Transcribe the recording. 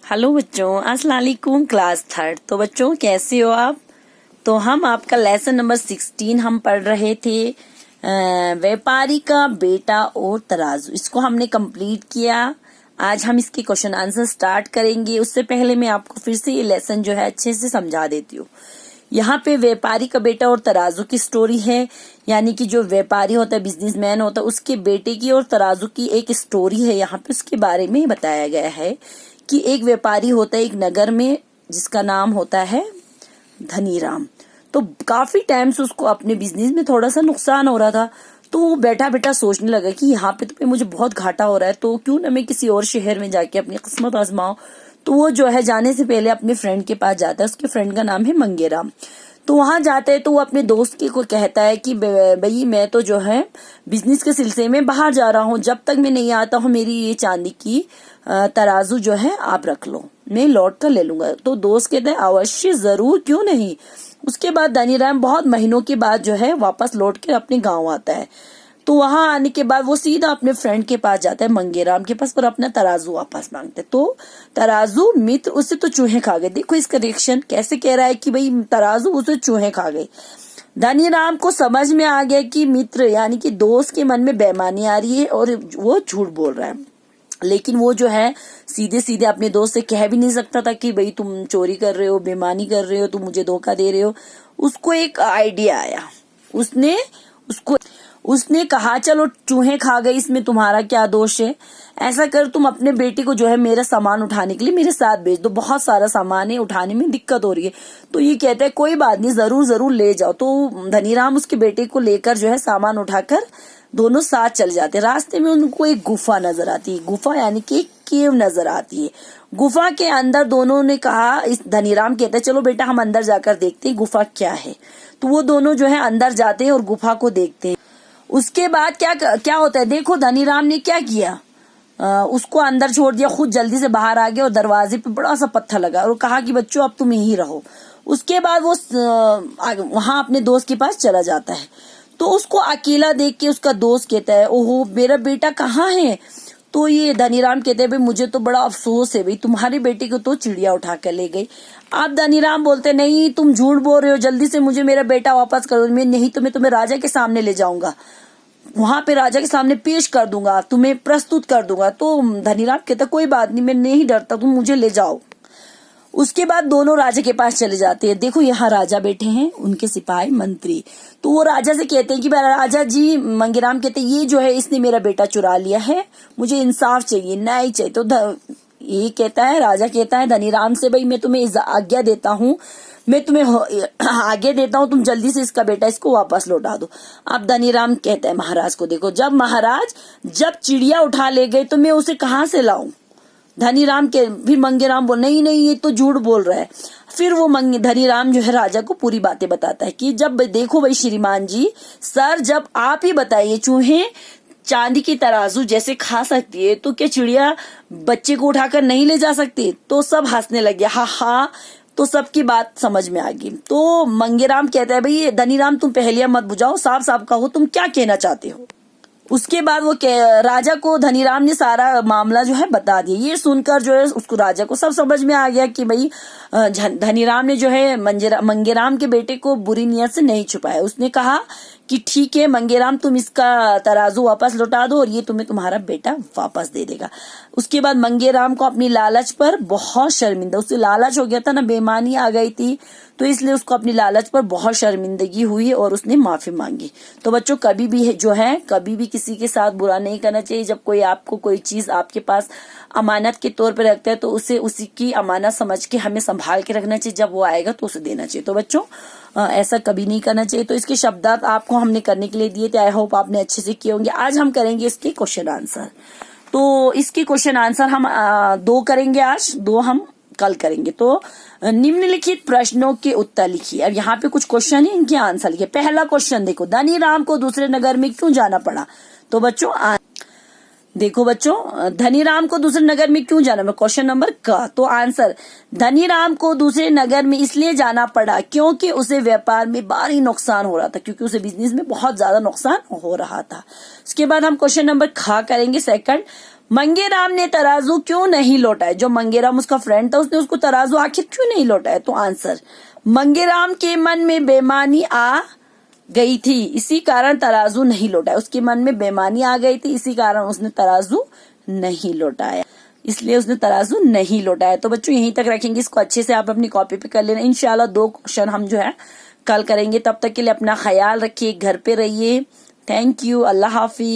Hello बच्चों, अस्सलाम वालेकुम। Class third. तो बच्चों कैसे हो आप? तो हम आपका लेसन नंबर 16 हम पढ़ रहे थे, व्यापारी का बेटा और तराजू। इसको हमने कंप्लीट किया। आज हम इसके क्वेश्चन आंसर स्टार्ट करेंगे। उससे पहले मैं आपको फिर से ये लेसन जो है अच्छे से समझा देती हूँ। यहाँ पे व्यापारी का बेटा और तराजू की स्टोरी है, यानी कि जो व्यापारी होता है, बिजनेसमैन होता है, उसके बेटे की और तराजू की एक स्टोरी है। यहाँ पे उसके बारे में बताया गया है कि एक व्यापारी होता है एक नगर में, जिसका नाम होता है धनीराम। तो काफी टाइम से उसको अपने बिजनेस में थोड़ा सा नुकसान हो रहा था। तो वो बैठा बैठा सोचने लगा कि यहाँ पे तो मुझे बहुत घाटा हो रहा है, तो क्यों ना मैं किसी और शहर में जाके अपनी किस्मत आजमाऊं। तो वो जो है जाने से पहले अपने फ्रेंड के पास जाता है। उसके फ्रेंड का नाम है मंगेराम। तो वहां जाते हैं तो वो अपने दोस्त की को कहता है कि भाई मैं तो जो है बिजनेस के सिलसिले में बाहर जा रहा हूँ, जब तक मैं नहीं आता हूँ मेरी ये चांदी की तराजू जो है आप रख लो, मैं लौट कर ले लूंगा। तो दोस्त कहते हैं अवश्य, जरूर, क्यों नहीं। उसके बाद धनीराम बहुत महीनों के बाद जो है वापस लौट कर अपने गाँव आता है। तो वहां आने के बाद वो सीधा अपने फ्रेंड के पास जाता है, मंगेराम के पास, और अपना तराजू वापस मांगता है। तो तराजू मित्र उसे तो चूहे खा गए। देखो इसका रिएक्शन कैसे कह रहा है कि भाई तराजू उसे चूहे खा गए। धनीराम को समझ में आ गया कि मित्र यानी कि दोस्त के मन में बेईमानी आ रही है और वो झूठ बोल रहा है। लेकिन वो जो है सीधे सीधे अपने दोस्त से कह भी नहीं सकता था कि भाई तुम चोरी कर रहे हो, बेईमानी कर रहे हो, तुम मुझे धोखा दे रहे हो। उसको एक आइडिया आया। उसने कहा चलो चूहे खा गए, इसमें तुम्हारा क्या दोष है। ऐसा कर, तुम अपने बेटे को जो है मेरा सामान उठाने के लिए मेरे साथ भेज दो, बहुत सारा सामान है, उठाने में दिक्कत हो रही है। तो ये कहता है कोई बात नहीं, जरूर जरूर ले जाओ। तो धनीराम उसके बेटे को लेकर जो है सामान उठाकर दोनों साथ चल जाते। रास्ते में उनको एक गुफा नजर आती है। गुफा यानी कि एक केव नजर आती है। गुफा के अंदर दोनों ने कहा, इस धनीराम कहता है चलो बेटा हम अंदर जाकर देखते हैं गुफा क्या है। तो वो दोनों जो है अंदर जाते हैं और गुफा को देखते हैं। उसके बाद क्या होता है, देखो धनीराम ने क्या किया, उसको अंदर छोड़ दिया, खुद जल्दी से बाहर आ गया और दरवाजे पे बड़ा सा पत्थर लगा और कहा कि बच्चों अब तुम यहीं रहो। उसके बाद वो वहां अपने दोस्त के पास चला जाता है। तो उसको अकेला देख के उसका दोस्त कहता है ओहो मेरा बेटा कहाँ है। तो ये धनीराम कहते हैं भाई मुझे तो बड़ा अफसोस है भाई, तुम्हारे बेटे को तो चिड़िया उठा कर ले गई। आप धनीराम बोलते नहीं, तुम झूठ बोल रहे हो, जल्दी से मुझे मेरा बेटा वापस कर दो, मैं नहीं तो मैं तुम्हें राजा के सामने ले जाऊंगा, वहां पे राजा के सामने पेश कर दूंगा, तुम्हें प्रस्तुत कर दूंगा। तो धनीराम कहता कोई बात नहीं, मैं नहीं डरता, तुम मुझे ले जाओ। उसके बाद दोनों राजा के पास चले जाते हैं। देखो यहाँ राजा बैठे हैं, उनके सिपाही मंत्री। तो वो राजा से कहते हैं कि राजा जी, मंगेराम कहते हैं ये जो है इसने मेरा बेटा चुरा लिया है, मुझे इंसाफ चाहिए, न्याय चाहिए। तो ये कहता है, राजा कहता है धनीराम से भाई मैं तुम्हें आज्ञा देता हूँ, मैं तुम्हें आगे देता हूँ, तुम जल्दी से इसका बेटा इसको वापस लौटा दो। अब धनीराम कहता है महाराज को, देखो जब चिड़िया उठा ले गए तो मैं उसे कहाँ से लाऊं। धनीराम के फिर मंगेराम बोल नहीं नहीं ये तो झूठ बोल रहा है। फिर वो धनीराम जो है राजा को पूरी बातें बताता है कि जब देखो भाई श्रीमान जी, सर जब आप ही बताइए चूहे चांदी की तराजू जैसे खा सकती है तो क्या चिड़िया बच्चे को उठाकर नहीं ले जा सकती। तो सब हंसने लगे, हाँ हाँ। तो सबकी बात समझ में आ गई। तो मंगेराम कहता है भाई धनीराम तुम पहेलियां मत बुझाओ, साफ साफ कहो तुम क्या कहना चाहते हो। उसके बाद वो राजा को धनीराम ने सारा मामला जो है बता दिया। ये सुनकर जो है उसको राजा को सब समझ में आ गया कि भाई धनीराम ने जो है मंगेराम के बेटे को बुरी नियत से नहीं छुपाया। उसने कहा कि ठीक है मंगेराम तुम इसका तराजू वापस लौटा दो और ये तुम्हें तुम्हारा बेटा वापस दे देगा। उसके बाद मंगेराम को अपनी लालच पर बहुत शर्मिंदा, उससे लालच हो गया था ना, बेईमानी आ गई थी, तो इसलिए उसको अपनी लालच पर बहुत शर्मिंदगी हुई और उसने माफी मांगी। तो बच्चों कभी भी जो है कभी भी किसी के साथ बुरा नहीं करना चाहिए। जब कोई आपको कोई चीज आपके पास अमानत के तौर पर रखता है तो उसे उसी की अमानत समझ के हमें संभाल के रखना चाहिए, जब वो आएगा तो उसे देना चाहिए। तो बच्चों ऐसा कभी नहीं करना चाहिए। तो इसके शब्दार्थ आपको हमने करने के लिए दिए थे, आई होप आपने अच्छे से किए होंगे। आज हम करेंगे इसके क्वेश्चन आंसर। तो इसके क्वेश्चन आंसर हम 2 करेंगे आज, 2 हम कल करेंगे। तो निम्नलिखित प्रश्नों के उत्तर लिखिए। अब यहाँ पे कुछ क्वेश्चन है, इनके आंसर लिखिए। पहला क्वेश्चन देखो, धनीराम को दूसरे नगर में क्यों जाना पड़ा। तो बच्चों देखो बच्चों, धनीराम को दूसरे नगर में क्यों जाना पड़ा, क्वेश्चन नंबर का। तो आंसर, धनीराम को दूसरे नगर में इसलिए जाना पड़ा क्योंकि उसे व्यापार में भारी नुकसान हो रहा था, क्योंकि उसे बिजनेस में बहुत ज्यादा नुकसान हो रहा था। उसके बाद हम क्वेश्चन नंबर खा करेंगे, सेकंड, मंगेराम ने तराजू क्यों नहीं लौटाया? जो मंगेराम उसका फ्रेंड था उसने उसको तराजू आखिर क्यों नहीं लौटाया? तो आंसर, मंगेराम के मन में बेईमानी आ गई थी, इसी कारण तराजू नहीं लौटाया। उसके मन में बेईमानी आ गई थी, इसी कारण उसने तराजू नहीं लौटाया, इसलिए उसने तराजू नहीं लौटाया। तो बच्चों यहीं तक रखेंगे, इसको अच्छे से आप अपनी कॉपी पे कर लेना। इंशाल्लाह 2 क्वेश्चन हम जो है कल करेंगे। तब तक के लिए अपना ख्याल रखिए, घर पे रहिए। Thank you, Allah Hafiz.